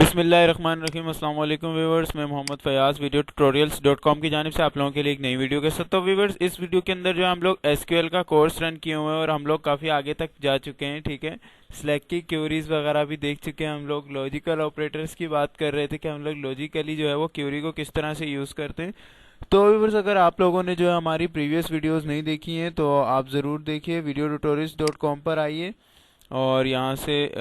बिस्मिल्लाहिर्रहमानिर्रहीम। अस्सलाम वालेकुम व्यूवर्स, मैं मोहम्मद फ़याज़ वीडियो ट्यूटोरियल्स.com की जानिब से आप लोगों के लिए एक नई वीडियो के साथ। तो व्यूवर्स, इस वीडियो के अंदर जो हम लोग एसक्यूएल का कोर्स रन किए हुए हैं और हम लोग काफ़ी आगे तक जा चुके हैं। ठीक है, स्लैक की क्यूरीज वगैरह भी देख चुके हैं। हम लोग लॉजिकल ऑपरेटर्स की बात कर रहे थे कि हम लोग लॉजिकली जो है वो क्यूरी को किस तरह से यूज़ करते हैं। तो व्यूवर्स, अगर आप लोगों ने जो है हमारी प्रीवियस वीडियोज़ नहीं देखी हैं तो आप ज़रूर देखिए। वीडियो ट्यूटोरियल्स.com पर आइए और यहाँ से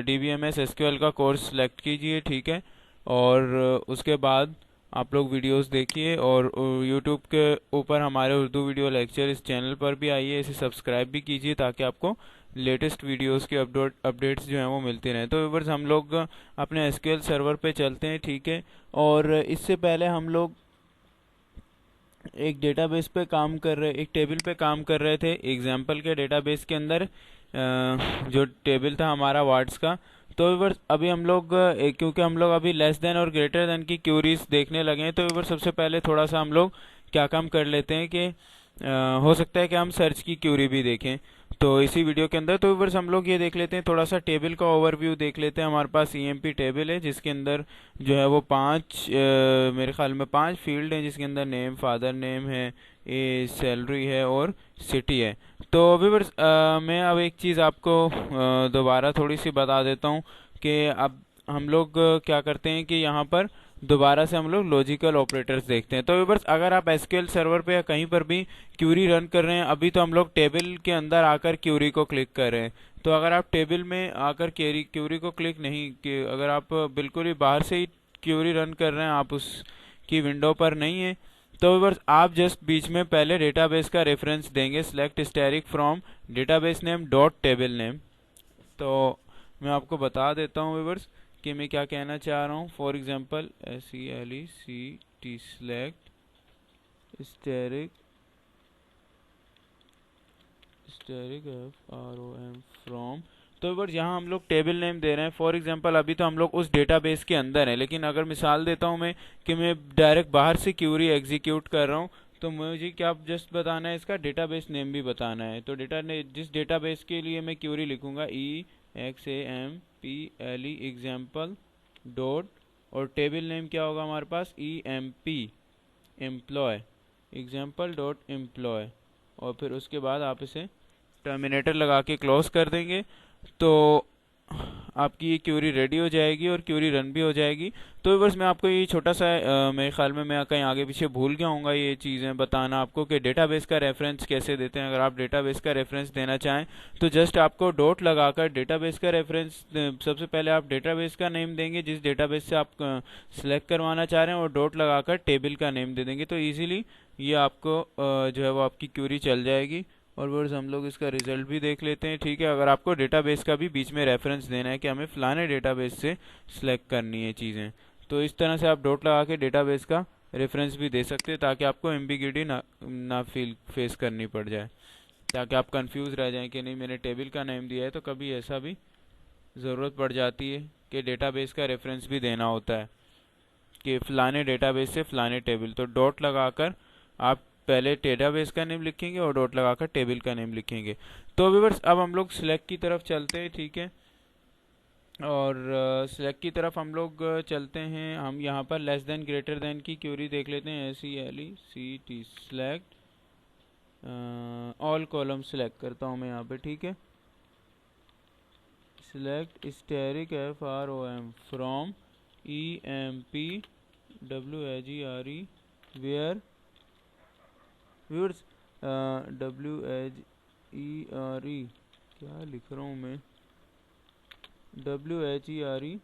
DBMS SQL का कोर्स सेलेक्ट कीजिए। ठीक है, और उसके बाद आप लोग वीडियोस देखिए और यूट्यूब के ऊपर हमारे उर्दू वीडियो लेक्चर इस चैनल पर भी आइए, इसे सब्सक्राइब भी कीजिए ताकि आपको लेटेस्ट वीडियोस के अपडेट्स जो हैं वो मिलते रहें। तो व्यूअर्स, हम लोग अपने SQL सर्वर पे चलते हैं। ठीक है, और इससे पहले हम लोग एक डेटाबेस पे काम कर रहे एक टेबल पे काम कर रहे थे। एग्जाम्पल के डेटाबेस के अंदर जो टेबल था हमारा वार्ड्स का। तो व्यूअर्स, अभी हम लोग क्योंकि हम लोग अभी लेस देन और ग्रेटर देन की क्यूरीज देखने लगे हैं, तो व्यूअर्स सबसे पहले थोड़ा सा हम लोग क्या काम कर लेते हैं कि हो सकता है कि हम सर्च की क्यूरी भी देखें तो इसी वीडियो के अंदर। तो व्यूअर्स, हम लोग ये देख लेते हैं, थोड़ा सा टेबल का ओवरव्यू देख लेते हैं। हमारे पास EMP टेबल है जिसके अंदर जो है वो मेरे ख्याल में 5 फील्ड हैं, जिसके अंदर नेम, फादर नेम है, सैलरी है और सिटी है। तो व्यूअर्स, मैं अब एक चीज़ आपको दोबारा थोड़ी सी बता देता हूँ कि अब हम लोग क्या करते हैं कि यहाँ पर दोबारा से हम लोग लॉजिकल ऑपरेटर्स देखते हैं। तो व्यूअर्स, अगर आप एसक्यूएल सर्वर पे या कहीं पर भी क्यूरी रन कर रहे हैं, अभी तो हम लोग टेबल के अंदर आकर क्यूरी को क्लिक कर रहे हैं। तो अगर आप टेबल में आकर क्यूरी को क्लिक नहीं कि अगर आप बिल्कुल ही बाहर से ही क्यूरी रन कर रहे हैं, आप उसकी विंडो पर नहीं है, तो व्यूअर्स आप जस्ट बीच में पहले डेटाबेस का रेफरेंस देंगे, select static from database name dot table name. तो मैं आपको बता देता हूँ व्यूअर्स कि मैं क्या कहना चाह रहा हूँ। For example SELECT select static FROM from. तो व्यूअर्स, यहाँ हम लोग टेबल नेम दे रहे हैं। फॉर एग्जांपल अभी तो हम लोग उस डेटाबेस के अंदर हैं, लेकिन अगर मिसाल देता हूँ मैं कि मैं डायरेक्ट बाहर से क्यूरी एग्जीक्यूट कर रहा हूँ, तो मुझे क्या जस्ट बताना है, इसका डेटाबेस नेम भी बताना है। तो जिस डेटाबेस के लिए मैं क्यूरी लिखूंगा EXAMPLE एग्जाम्पल डॉट, और टेबल नेम क्या होगा हमारे पास EMP employ example dot employ, और फिर उसके बाद आप इसे टर्मिनेटर लगा के क्लोज कर देंगे तो आपकी ये क्यूरी रेडी हो जाएगी और क्यूरी रन भी हो जाएगी। तो बस मैं आपको ये छोटा सा मेरे ख्याल में मैं कहीं आगे पीछे भूल गया हूँगा ये चीज़ें बताना आपको कि डेटाबेस का रेफरेंस कैसे देते हैं। अगर आप डेटाबेस का रेफरेंस देना चाहें तो जस्ट आपको डॉट लगाकर डेटाबेस का रेफरेंस, सबसे पहले आप डेटाबेस का नेम देंगे जिस डेटाबेस से आप सिलेक्ट करवाना चाह रहे हैं, और डॉट लगाकर टेबल का नेम दे देंगे। तो ईजिली ये आपको जो है वो आपकी क्यूरी चल जाएगी। और वर्स, हम लोग इसका रिजल्ट भी देख लेते हैं। ठीक है, अगर आपको डेटाबेस का भी बीच में रेफरेंस देना है कि हमें फलाने डेटाबेस से सिलेक्ट करनी है चीज़ें, तो इस तरह से आप डॉट लगा के डेटाबेस का रेफरेंस भी दे सकते हैं ताकि आपको एम्बिग्यूटी ना फेस करनी पड़ जाए, ताकि आप कंफ्यूज रह जाएं कि नहीं मैंने टेबल का नेम दिया है। तो कभी ऐसा भी ज़रूरत पड़ जाती है कि डेटाबेस का रेफरेंस भी देना होता है कि फ़लाने डेटाबेस से फ़लाने टेबल। तो डॉट लगाकर आप पहले डेटाबेस का नेम लिखेंगे और डॉट लगाकर टेबल का नेम लिखेंगे। तो व्यूअर्स, अब हम लोग सिलेक्ट की तरफ चलते हैं। ठीक है, और सिलेक्ट की तरफ हम लोग चलते हैं। हम यहाँ पर लेस देन ग्रेटर देन की क्यूरी देख लेते हैं। SELECT select all column select करता हूँ मैं यहाँ पे। ठीक है, select static FROM from EMP WAGRE where viewers WHERE, क्या लिख रहा हूँ मैं, WHERE।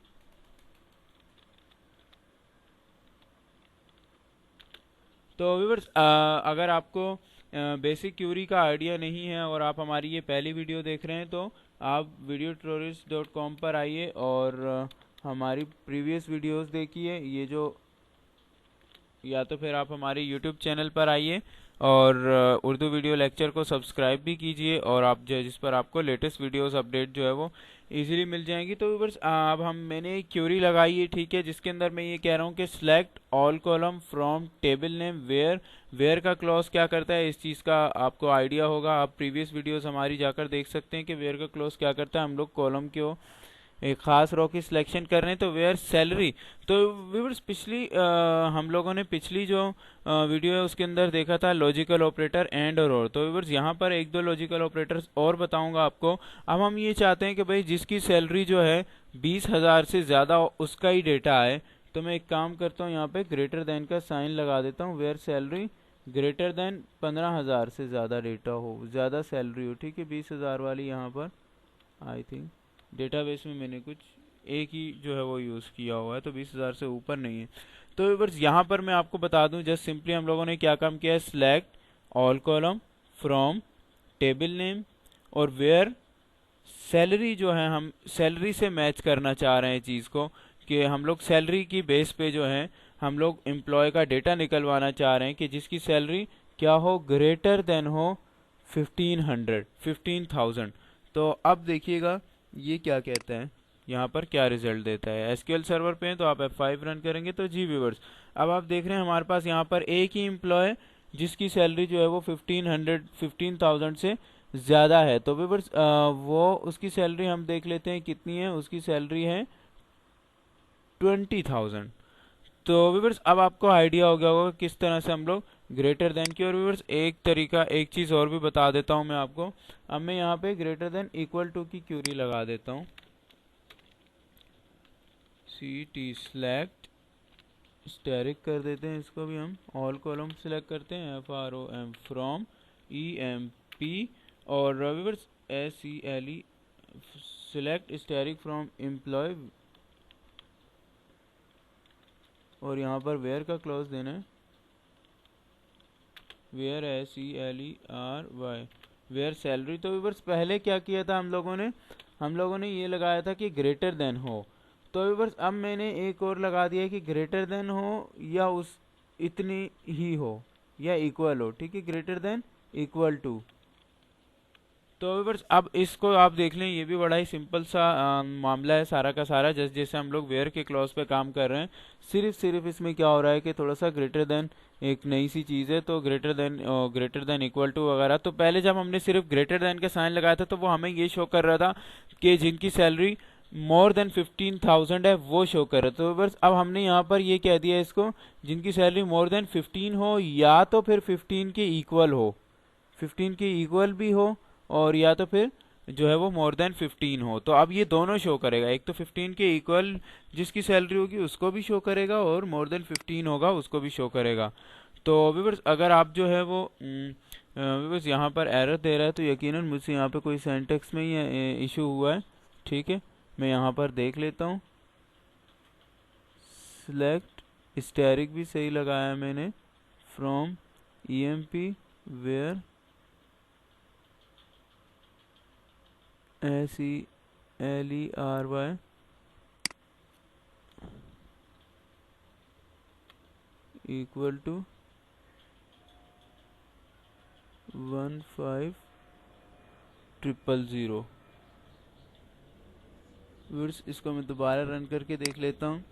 तो व्यूअर्स, अगर आपको बेसिक क्यूरी का आइडिया नहीं है और आप हमारी ये पहली वीडियो देख रहे हैं, तो आप videotutorials.com पर आइए और हमारी प्रीवियस वीडियोस देखिए। ये जो, या तो फिर आप हमारे YouTube चैनल पर आइए और उर्दू वीडियो लेक्चर को सब्सक्राइब भी कीजिए, और आप जो जिस पर आपको लेटेस्ट वीडियोस अपडेट जो है वो इजीली मिल जाएंगी। तो व्यूअर्स, अब मैंने एक क्यूरी लगाई है। ठीक है, जिसके अंदर मैं ये कह रहा हूँ कि select all column from table name where का क्लॉज क्या करता है, इस चीज़ का आपको आइडिया होगा। आप प्रीवियस वीडियोस हमारी जाकर देख सकते हैं कि वेयर का क्लॉज क्या करता है। हम लोग कॉलम को एक ख़ास रो की सिलेक्शन कर रहे हैं तो वेयर सैलरी। तो व्यूअर्स पिछली हम लोगों ने पिछली जो वीडियो है उसके अंदर देखा था लॉजिकल ऑपरेटर एंड और। तो व्यूअर्स यहाँ पर एक दो लॉजिकल ऑपरेटर्स और बताऊंगा आपको। अब हम ये चाहते हैं कि भाई जिसकी सैलरी जो है 20,000 से ज़्यादा उसका ही डेटा आए। तो मैं एक काम करता हूँ, यहाँ पे ग्रेटर देन का साइन लगा देता हूँ, वेयर सैलरी ग्रेटर देन 15,000 से ज़्यादा डेटा हो, ज़्यादा सैलरी हो। ठीक है, 20,000 वाली यहाँ पर आई थिंक डेटाबेस में मैंने कुछ एक ही जो है वो यूज़ किया हुआ है, तो 20,000 से ऊपर नहीं है। तो बस यहाँ पर मैं आपको बता दूं, जस्ट सिंपली हम लोगों ने क्या काम किया है, select all column from table name और वेयर सैलरी जो है हम सैलरी से मैच करना चाह रहे हैं चीज़ को, कि हम लोग सैलरी की बेस पे जो है हम लोग एम्प्लॉय का डेटा निकलवाना चाह रहे हैं कि जिसकी सैलरी क्या हो, ग्रेटर देन हो 15,000। तो अब देखिएगा ये क्या कहता है, यहाँ पर क्या रिजल्ट देता है। एसक्यूएल सर्वर पे हैं तो आप F5 रन करेंगे तो जी व्यूवर्स अब आप देख रहे हैं हमारे पास यहाँ पर एक ही एम्प्लॉय जिसकी सैलरी जो है वो 15,000 से ज़्यादा है। तो व्यूवर्स वो उसकी सैलरी हम देख लेते हैं कितनी है, उसकी सैलरी है 20,000। तो व्यूवर्स अब आपको आइडिया हो गया होगा किस तरह से हम लोग ग्रेटर देन की। और व्यूवर्स एक तरीका एक चीज़ और भी बता देता हूँ मैं आपको। अब मैं यहाँ पे ग्रेटर देन इक्वल टू की क्यूरी लगा देता हूँ, ct select स्टैरिक कर देते हैं, इसको भी हम ऑल कॉलम सेलेक्ट करते हैं, from फ्रॉम emp और viewers sele select asterisk from employ और यहाँ पर वेयर का क्लॉज देना है, वेयर SELERY वेयर सैलरी। तो व्यूवर्स पहले क्या किया था हम लोगों ने ये लगाया था कि ग्रेटर देन हो। तो व्यूवर्स अब मैंने एक और लगा दिया है कि ग्रेटर देन हो या उस इतनी ही हो या इक्वल हो। ठीक है, ग्रेटर देन इक्वल टू। तो व्यूवर्स अब इसको आप देख लें, ये भी बड़ा ही सिंपल सा मामला है सारा का सारा, जैसे हम लोग वेयर के क्लॉज पे काम कर रहे हैं। सिर्फ इसमें क्या हो रहा है कि थोड़ा सा ग्रेटर देन एक नई सी चीज़ है, तो ग्रेटर देन इक्वल टू वगैरह। तो पहले जब हमने सिर्फ ग्रेटर देन का साइन लगाया था तो वो हमें ये शो कर रहा था कि जिनकी सैलरी मोर देन 15,000 है वो शो कर रहा था। तो बस अब हमने यहाँ पर ये कह दिया इसको, जिनकी सैलरी मोर देन 15 हो या तो फिर 15 के इक्वल हो, 15 के इक्वल भी हो और या तो फिर जो है वो मोर देन 15 हो। तो अब ये दोनों शो करेगा, एक तो 15 के इक्वल जिसकी सैलरी होगी उसको भी शो करेगा और मोर देन 15 होगा उसको भी शो करेगा। तो व्यूअर्स अगर आप जो है वो व्यूअर्स यहाँ पर एरर दे रहा है तो यकीनन मुझसे यहाँ पे कोई सिंटैक्स में ही इशू हुआ है। ठीक है, मैं यहाँ पर देख लेता हूँ, सिलेक्ट स्टैरिक भी सही लगाया मैंने, from emp where SELERY equal to 15,000। Viewers इसको मैं दोबारा रन करके देख लेता हूँ।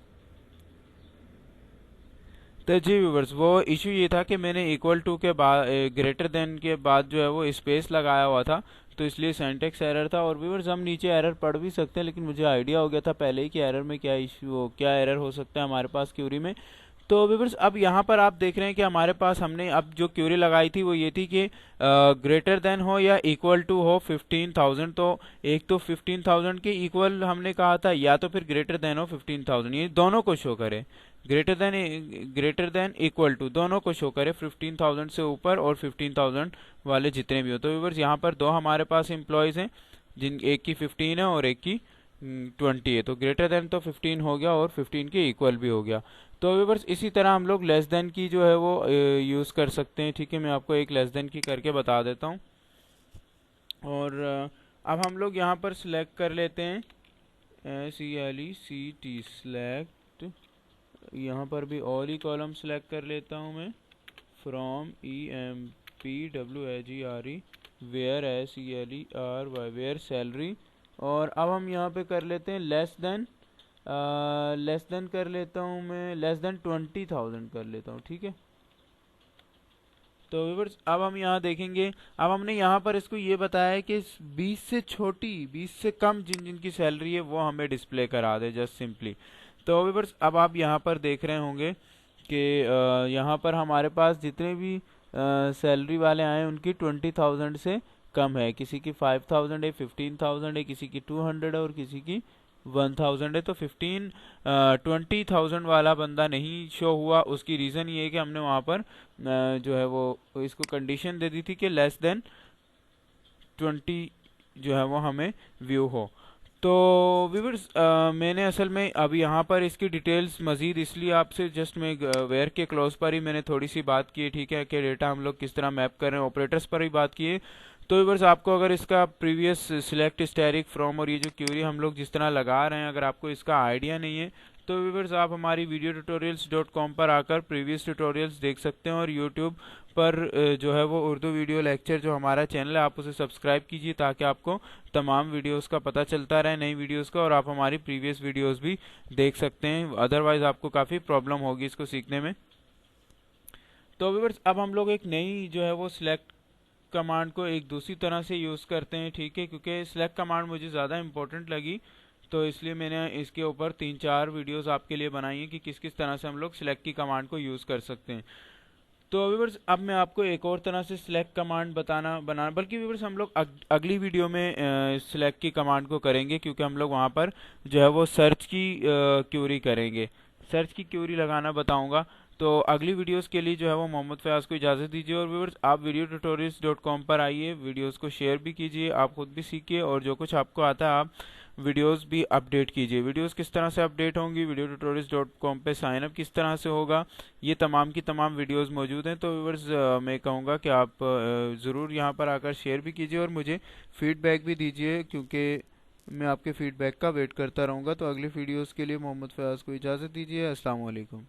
तो जी व्यूवर्स वो इशू ये था कि मैंने इक्वल टू के बाद ग्रेटर देन के बाद जो है वो स्पेस लगाया हुआ था, तो इसलिए सिंटैक्स एरर था। और व्यूवर्स हम नीचे एरर पढ़ भी सकते हैं, लेकिन मुझे आइडिया हो गया था पहले ही कि एरर में क्या इशू क्या एरर हो सकता है हमारे पास क्यूरी में। तो व्यूवर्स अब यहाँ पर आप देख रहे हैं कि हमारे पास हमने अब जो क्यूरी लगाई थी वो ये थी कि ग्रेटर देन हो या इक्वल टू हो 15,000। तो एक तो 15,000 के इक्वल हमने कहा था या तो फिर ग्रेटर देन हो 15,000, ये दोनों को शो करे, ग्रेटर देन इक्वल टू दोनों को शो करे, 15,000 से ऊपर और 15,000 वाले जितने भी हो। तो व्यूवर्स यहाँ पर दो हमारे पास एम्प्लॉयज़ हैं, जिन एक की 15 है और एक की 20 है। तो ग्रेटर देन तो 15 हो गया और 15 के इक्वल भी हो गया। तो व्यूवर्स इसी तरह हम लोग लेस देन की जो है वो यूज़ कर सकते हैं। ठीक है, मैं आपको एक लेस देन की करके बता देता हूँ। और अब हम लोग यहाँ पर सिलेक्ट कर लेते हैं SELECT सिलेक्ट, यहाँ पर भी ऑल ही कॉलम सेलेक्ट कर लेता हूँ मैं, from EMPWAGRE where SELERY where salary. और अब हम यहाँ पे कर लेते हैं लेस देन कर लेता हूँ मैं, लेस देन 20,000 कर लेता हूँ। ठीक है, तो व्यूअर्स अब हम यहाँ देखेंगे, अब हमने यहाँ पर इसको ये बताया है कि 20 से छोटी 20 से कम जिन जिनकी सैलरी है वो हमें डिस्प्ले करा दे, जस्ट सिंपली। तो व्यूअर्स अब आप यहाँ पर देख रहे होंगे कि यहाँ पर हमारे पास जितने भी सैलरी वाले आए उनकी 20,000 से कम है, किसी की 5,000 है, 15,000 है, किसी की 200 है और किसी की 1,000 है। तो 20,000 वाला बंदा नहीं शो हुआ, उसकी रीज़न ये है कि हमने वहाँ पर जो है वो इसको कंडीशन दे दी थी कि लेस देन 20 जो है वो हमें व्यू हो। तो व्यूअर्स मैंने असल में अब यहाँ पर इसकी डिटेल्स मज़ीद इसलिए आपसे जस्ट मैं वेयर के क्लोज पर ही मैंने थोड़ी सी बात की है, ठीक है, कि डेटा हम लोग किस तरह मैप कर रहे हैं, ऑपरेटर्स पर ही बात की है। तो व्यूअर्स आपको अगर इसका प्रीवियस सिलेक्ट स्टैटिक फ्रॉम और ये जो क्यूरी हम लोग जिस तरह लगा रहे हैं, अगर आपको इसका आइडिया नहीं है तो व्यूअर्स आप हमारी videotutorials.com पर आकर प्रीवियस ट्यूटोरियल्स देख सकते हैं, और यूट्यूब पर जो है वो उर्दू वीडियो लेक्चर जो हमारा चैनल है आप उसे सब्सक्राइब कीजिए ताकि आपको तमाम वीडियोस का पता चलता रहे, नई वीडियोस का, और आप हमारी प्रीवियस वीडियोस भी देख सकते हैं, अदरवाइज आपको काफ़ी प्रॉब्लम होगी इसको सीखने में। तो व्यूअर्स अब हम लोग एक नई जो है वो सिलेक्ट कमांड को एक दूसरी तरह से यूज़ करते हैं, ठीक है, क्योंकि सिलेक्ट कमांड मुझे ज़्यादा इंपॉर्टेंट लगी, तो इसलिए मैंने इसके ऊपर 3-4 वीडियोस आपके लिए बनाई हैं कि किस किस तरह से हम लोग सिलेक्ट की कमांड को यूज़ कर सकते हैं। तो व्यूअर्स अब मैं आपको एक और तरह से सिलेक्ट कमांड बनाना बल्कि व्यूअर्स हम लोग अगली वीडियो में सिलेक्ट की कमांड को करेंगे, क्योंकि हम लोग वहाँ पर जो है वो सर्च की क्यूरी करेंगे, सर्च की क्यूरी लगाना बताऊंगा। तो अगली वीडियोस के लिए जो है वो मोहम्मद फयाज को इजाज़त दीजिए, और व्यूअर्स आप videotutorials.com पर आइए, वीडियोस को शेयर भी कीजिए, आप खुद भी सीखिए, और जो कुछ आपको आता है आप वीडियोस भी अपडेट कीजिए। वीडियोस किस तरह से अपडेट होंगी, videotutorials.com पे साइन अप किस तरह से होगा, ये तमाम की तमाम वीडियोस मौजूद हैं। तो व्यूअर्स मैं कहूँगा कि आप ज़रूर यहाँ पर आकर शेयर भी कीजिए और मुझे फीडबैक भी दीजिए, क्योंकि मैं आपके फीडबैक का वेट करता रहूँगा। तो अगली वीडियोस के लिए मोहम्मद फयाज को इजाज़त दीजिए। अस्सलाम वालेकुम।